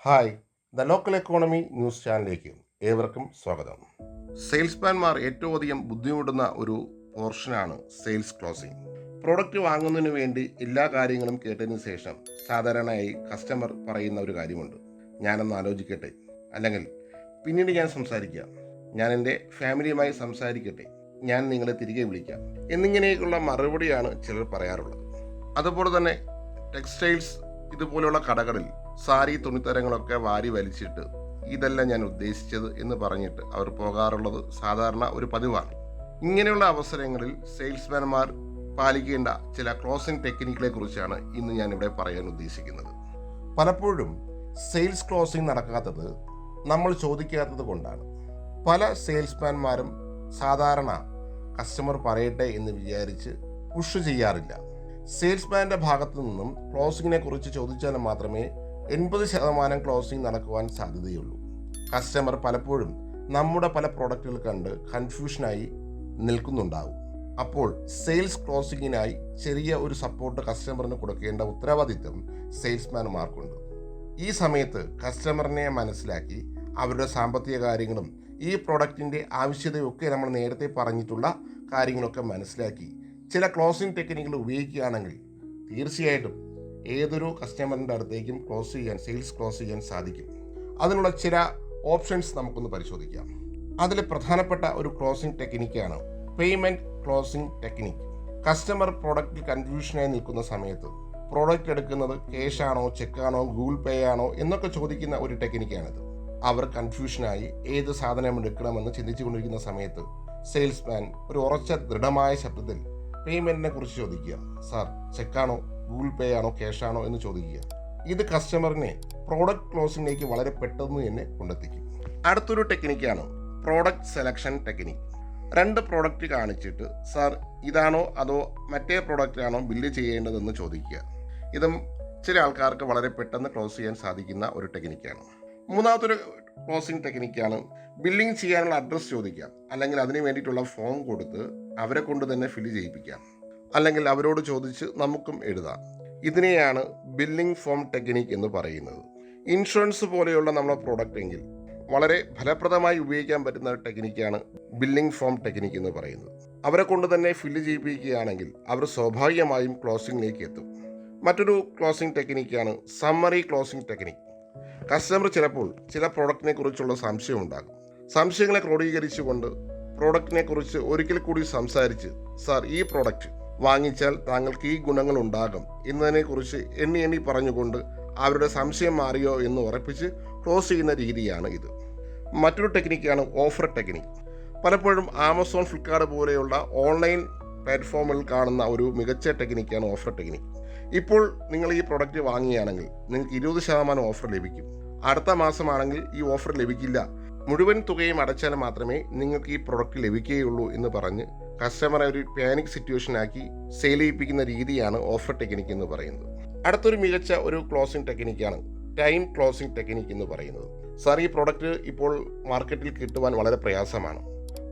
Hi, the local economy news ചാനലിലേക്ക് ഏവർക്കും സ്വാഗതം. സെയിൽസ്മാൻമാർ ഏറ്റവും അധികം ബുദ്ധിമുട്ടുന്ന ഒരു പോർഷനാണ് സെയിൽസ് ക്ലോസിംഗ്. പ്രോഡക്റ്റ് വാങ്ങുന്നതിന് വേണ്ടി എല്ലാ കാര്യങ്ങളും കേട്ടതിന് ശേഷം സാധാരണയായി കസ്റ്റമർ പറയുന്ന ഒരു കാര്യമുണ്ട്, ഞാനൊന്ന് ആലോചിക്കട്ടെ, അല്ലെങ്കിൽ പിന്നീട് ഞാൻ സംസാരിക്കാം, ഞാൻ എൻ്റെ ഫാമിലിയുമായി സംസാരിക്കട്ടെ, ഞാൻ നിങ്ങളെ തിരികെ വിളിക്കാം എന്നിങ്ങനെയൊക്കെയുള്ള മറുപടിയാണ് ചിലർ പറയാറുള്ളത്. അതുപോലെ തന്നെ ടെക്സ്റ്റൈൽസ് ഇതുപോലെയുള്ള കടകളിൽ സാരി തുണിത്തരങ്ങളൊക്കെ വാരി വലിച്ചിട്ട് ഇതല്ല ഞാൻ ഉദ്ദേശിച്ചത് എന്ന് പറഞ്ഞിട്ട് അവർ പോകാറുള്ളത് സാധാരണ ഒരു പതിവാണ്. ഇങ്ങനെയുള്ള അവസരങ്ങളിൽ സെയിൽസ്മാൻമാർ പാലിക്കേണ്ട ചില ക്ലോസിംഗ് ടെക്നിക്കുകളെ കുറിച്ചാണ് ഇന്ന് ഞാനിവിടെ പറയാൻ ഉദ്ദേശിക്കുന്നത്. പലപ്പോഴും സെയിൽസ് ക്ലോസിംഗ് നടക്കാത്തത് നമ്മൾ ചോദിക്കാത്തത് കൊണ്ടാണ്. പല സെയിൽസ്മാൻമാരും സാധാരണ കസ്റ്റമർ പറയട്ടെ എന്ന് വിചാരിച്ച് പുഷ് ചെയ്യാറില്ല. സെയിൽസ്മാൻ്റെ ഭാഗത്തു നിന്നും ക്ലോസിങ്ങിനെ കുറിച്ച് ചോദിച്ചാൽ മാത്രമേ 80% ക്ലോസിംഗ് നടക്കുവാൻ സാധ്യതയുള്ളൂ. കസ്റ്റമർ പലപ്പോഴും നമ്മുടെ പല പ്രോഡക്റ്റുകൾ കണ്ട് കൺഫ്യൂഷനായി നിൽക്കുന്നുണ്ടാകും. അപ്പോൾ സെയിൽസ് ക്ലോസിങ്ങിനായി ചെറിയ ഒരു സപ്പോർട്ട് കസ്റ്റമറിന് കൊടുക്കേണ്ട ഉത്തരവാദിത്വം സെയിൽസ്മാൻമാർക്കുണ്ട്. ഈ സമയത്ത് കസ്റ്റമറിനെ മനസ്സിലാക്കി അവരുടെ സാമ്പത്തിക കാര്യങ്ങളും ഈ പ്രോഡക്റ്റിൻ്റെ ആവശ്യതയൊക്കെ നമ്മൾ നേരത്തെ പറഞ്ഞിട്ടുള്ള കാര്യങ്ങളൊക്കെ മനസ്സിലാക്കി ചില ക്ലോസിംഗ് ടെക്നിക്കുകൾ ഉപയോഗിക്കുകയാണെങ്കിൽ തീർച്ചയായിട്ടും ഏതൊരു കസ്റ്റമറിൻ്റെ അടുത്തേക്കും സെയിൽസ് ക്ലോസ് ചെയ്യാൻ സാധിക്കും. അതിനുള്ള ചില ഓപ്ഷൻസ് നമുക്കൊന്ന് പരിശോധിക്കാം. അതിൽ പ്രധാനപ്പെട്ട ഒരു ക്ലോസിംഗ് ടെക്നിക്കാണ് പേയ്മെൻറ്റ് ക്ലോസിംഗ് ടെക്നിക്ക്. കസ്റ്റമർ പ്രോഡക്റ്റിൽ കൺഫ്യൂഷനായി നിൽക്കുന്ന സമയത്ത് പ്രോഡക്റ്റ് എടുക്കുന്നത് ക്യാഷാണോ, ചെക്കാണോ, ഗൂഗിൾ പേ ആണോ എന്നൊക്കെ ചോദിക്കുന്ന ഒരു ടെക്നിക്കാണിത്. അവർ കൺഫ്യൂഷനായി ഏത് സാധനം എടുക്കണമെന്ന് ചിന്തിച്ചു കൊണ്ടിരിക്കുന്ന സമയത്ത് സെയിൽസ്മാൻ ഒരു ഉറച്ച ദൃഢമായ ശബ്ദത്തിൽ പേയ്മെൻറ്റിനെ കുറിച്ച് ചോദിക്കുക. സാർ, ചെക്കാണോ, ഗൂഗിൾ പേ ആണോ, ക്യാഷാണോ എന്ന് ചോദിക്കുക. ഇത് കസ്റ്റമറിനെ പ്രോഡക്റ്റ് ക്ലോസിംഗിലേക്ക് വളരെ പെട്ടെന്ന് തന്നെ കൊണ്ടെത്തിക്കും. അടുത്തൊരു ടെക്നിക്കാണ് പ്രോഡക്റ്റ് സെലക്ഷൻ ടെക്നിക്ക്. 2 പ്രോഡക്റ്റ് കാണിച്ചിട്ട് സാർ ഇതാണോ അതോ മറ്റേ പ്രോഡക്റ്റാണോ ബില്ല് ചെയ്യേണ്ടതെന്ന് ചോദിക്കുക. ഇതും ചില ആൾക്കാർക്ക് വളരെ പെട്ടെന്ന് ക്ലോസ് ചെയ്യാൻ സാധിക്കുന്ന ഒരു ടെക്നിക്കാണ്. മൂന്നാമതൊരു ക്ലോസിംഗ് ടെക്നിക്കാണ് ബില്ലിംഗ് ചെയ്യാനുള്ള അഡ്രസ്സ് ചോദിക്കാം, അല്ലെങ്കിൽ അതിന് വേണ്ടിയിട്ടുള്ള ഫോം കൊടുത്ത് അവരെ കൊണ്ട് തന്നെ ഫില്ല് ചെയ്യിപ്പിക്കാം, അല്ലെങ്കിൽ അവരോട് ചോദിച്ച് നമുക്കും എഴുതാം. ഇതിനെയാണ് ബില്ലിംഗ് ഫോം ടെക്നിക്ക് എന്ന് പറയുന്നത്. ഇൻഷുറൻസ് പോലെയുള്ള നമ്മുടെ പ്രോഡക്റ്റ് എങ്കിൽ വളരെ ഫലപ്രദമായി ഉപയോഗിക്കാൻ പറ്റുന്ന ടെക്നിക്കാണ് ബില്ലിംഗ് ഫോം ടെക്നിക്ക് എന്ന് പറയുന്നത്. അവരെ കൊണ്ട് തന്നെ ഫില്ല് ചെയ്യിപ്പിക്കുകയാണെങ്കിൽ അവർ സ്വാഭാവികമായും ക്ലോസിംഗിലേക്ക് എത്തും. മറ്റൊരു ക്ലോസിംഗ് ടെക്നിക്കാണ് സമ്മറി ക്ലോസിംഗ് ടെക്നിക്ക്. കസ്റ്റമർ ചിലപ്പോൾ ചില പ്രോഡക്റ്റിനെ കുറിച്ചുള്ള സംശയമുണ്ടാകും. സംശയങ്ങളെ ക്രോഡീകരിച്ചുകൊണ്ട് പ്രോഡക്റ്റിനെ കുറിച്ച് ഒരിക്കൽ കൂടി സംസാരിച്ച് സാർ ഈ പ്രോഡക്റ്റ് വാങ്ങിച്ചാൽ താങ്കൾക്ക് ഈ ഗുണങ്ങൾ ഉണ്ടാകും എന്നതിനെക്കുറിച്ച് എണ്ണി പറഞ്ഞുകൊണ്ട് അവരുടെ സംശയം മാറിയോ എന്ന് ഉറപ്പിച്ച് ക്ലോസ് ചെയ്യുന്ന രീതിയാണ് ഇത്. മറ്റൊരു ടെക്നിക്കാണ് ഓഫർ ടെക്നിക്ക്. പലപ്പോഴും ആമസോൺ, ഫ്ലിപ്കാർട്ട് പോലെയുള്ള ഓൺലൈൻ പ്ലാറ്റ്ഫോമിൽ കാണുന്ന ഒരു മികച്ച ടെക്നിക്കാണ് ഓഫർ ടെക്നിക്ക്. ഇപ്പോൾ നിങ്ങൾ ഈ പ്രോഡക്റ്റ് വാങ്ങുകയാണെങ്കിൽ നിങ്ങൾക്ക് 20% ഓഫർ ലഭിക്കും. അടുത്ത മാസമാണെങ്കിൽ ഈ ഓഫർ ലഭിക്കില്ല, മുഴുവൻ തുകയും അടച്ചാൽ മാത്രമേ നിങ്ങൾക്ക് ഈ പ്രോഡക്റ്റ് ലഭിക്കുകയുള്ളൂ എന്ന് പറഞ്ഞ് കസ്റ്റമറെ ഒരു പാനിക് സിറ്റുവേഷനാക്കി സെയിൽ ചെയ്യിപ്പിക്കുന്ന രീതിയാണ് ഓഫർ ടെക്നിക്ക് എന്ന് പറയുന്നത്. അടുത്തൊരു മികച്ച ഒരു ക്ലോസിംഗ് ടെക്നിക്കാണ് ടൈം ക്ലോസിംഗ് ടെക്നിക്ക് എന്ന് പറയുന്നത്. സാർ, ഈ പ്രോഡക്റ്റ് ഇപ്പോൾ മാർക്കറ്റിൽ കിട്ടുവാൻ വളരെ പ്രയാസമാണ്,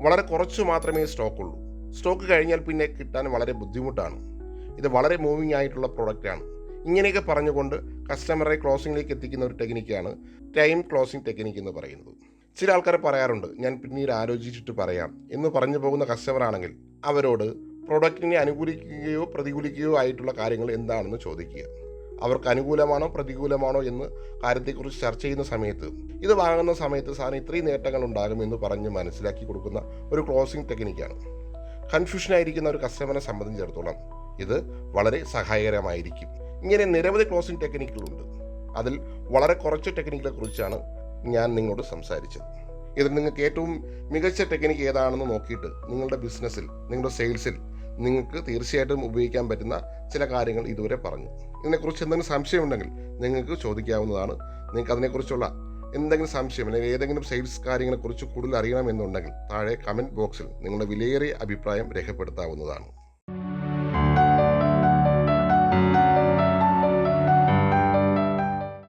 വളരെ കുറച്ച് മാത്രമേ സ്റ്റോക്കുള്ളൂ, സ്റ്റോക്ക് കഴിഞ്ഞാൽ പിന്നെ കിട്ടാൻ വളരെ ബുദ്ധിമുട്ടാണ്, ഇത് വളരെ മൂവിങ് ആയിട്ടുള്ള പ്രോഡക്റ്റാണ്, ഇങ്ങനെയൊക്കെ പറഞ്ഞുകൊണ്ട് കസ്റ്റമറെ ക്ലോസിംഗിലേക്ക് എത്തിക്കുന്ന ഒരു ടെക്നിക്കാണ് ടൈം ക്ലോസിംഗ് ടെക്നിക്ക് എന്ന് പറയുന്നത്. ചില ആൾക്കാർ പറയാറുണ്ട്, ഞാൻ പിന്നീട് ആലോചിച്ചിട്ട് പറയാം എന്ന് പറഞ്ഞു പോകുന്ന കസ്റ്റമർ ആണെങ്കിൽ അവരോട് പ്രോഡക്റ്റിനെ അനുകൂലിക്കുകയോ പ്രതികൂലിക്കുകയോ ആയിട്ടുള്ള കാര്യങ്ങൾ എന്താണെന്ന് ചോദിക്കുക. അവർക്ക് അനുകൂലമാണോ പ്രതികൂലമാണോ എന്ന് കാര്യത്തെക്കുറിച്ച് ചർച്ച ചെയ്യുന്ന സമയത്ത് ഇത് വാങ്ങുന്ന സമയത്ത് സാറിന് ഇത്രയും നേട്ടങ്ങൾ ഉണ്ടാകുമെന്ന് പറഞ്ഞ് മനസ്സിലാക്കി കൊടുക്കുന്ന ഒരു ക്ലോസിംഗ് ടെക്നിക്കാണ്. കൺഫ്യൂഷനായിരിക്കുന്ന ഒരു കസ്റ്റമറെ സംബന്ധിച്ചിടത്തോളം ഇത് വളരെ സഹായകരമായിരിക്കും. ഇങ്ങനെ നിരവധി ക്ലോസിംഗ് ടെക്നിക്കുകളുണ്ട്. അതിൽ വളരെ കുറച്ച് ടെക്നിക്കുകളെ കുറിച്ചാണ് ഞാൻ നിങ്ങളോട് സംസാരിച്ചത്. ഇതിൽ നിങ്ങൾക്ക് ഏറ്റവും മികച്ച ടെക്നിക്ക് ഏതാണെന്ന് നോക്കിയിട്ട് നിങ്ങളുടെ ബിസിനസ്സിൽ, നിങ്ങളുടെ സെയിൽസിൽ നിങ്ങൾക്ക് തീർച്ചയായിട്ടും ഉപയോഗിക്കാൻ പറ്റുന്ന ചില കാര്യങ്ങൾ ഇതുവരെ പറഞ്ഞു. ഇതിനെക്കുറിച്ച് എന്തെങ്കിലും സംശയമുണ്ടെങ്കിൽ നിങ്ങൾക്ക് ചോദിക്കാവുന്നതാണ്. നിങ്ങൾക്ക് അതിനെക്കുറിച്ചുള്ള എന്തെങ്കിലും സംശയം അല്ലെങ്കിൽ ഏതെങ്കിലും സെയിൽസ് കാര്യങ്ങളെക്കുറിച്ച് കൂടുതൽ അറിയണമെന്നുണ്ടെങ്കിൽ താഴെ കമൻറ്റ് ബോക്സിൽ നിങ്ങളുടെ വിലയേറിയ അഭിപ്രായം രേഖപ്പെടുത്താവുന്നതാണ്.